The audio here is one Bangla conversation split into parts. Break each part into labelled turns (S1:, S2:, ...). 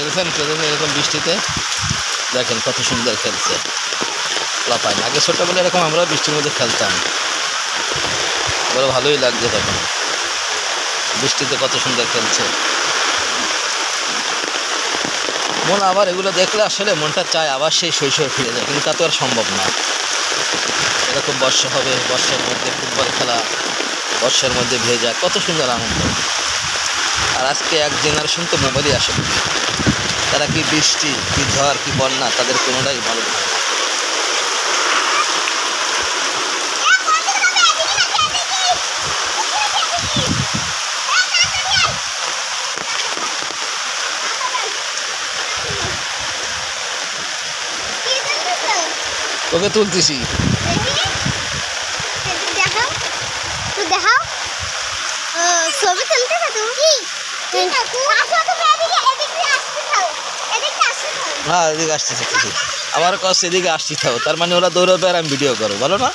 S1: দেখেছেন এরকম বৃষ্টিতে দেখেন কত সুন্দর খেলছে লাফায়। আগে ছোটবেলা এরকম আমরা বৃষ্টির মধ্যে খেলতাম, বড় ভালোই লাগছে তখন বৃষ্টিতে কত সুন্দর খেলছে। মন আবার এগুলো দেখলে আসলে মনটা চায় আবার সেই শৈশব ফিরে যায়, কিন্তু তা তো আর সম্ভব না। এরকম বর্ষা হবে, বর্ষার মধ্যে ফুটবল খেলা, বর্ষার মধ্যে ভেজা, কত সুন্দর আনন্দ। আর আজকে এক জেনারেশন তো মোবাইলই আসে, তারা কি বৃষ্টি কি ঝড় কি বন্যা তাদের কোনোটাই ভালো লাগে না। তোকে তুলতেছি,
S2: ছবি তুলতে তুমি
S1: হ্যাঁ এদিকে আসতে থাকতেছি, আবার কস এদিকে আসতে থাকো, তার মানে ওরা দৌড়বে আর আমি ভিডিও করো, বলো না?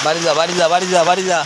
S1: বাড়ি যা বাড়ি যা বাড়ি যা বাড়ি যা।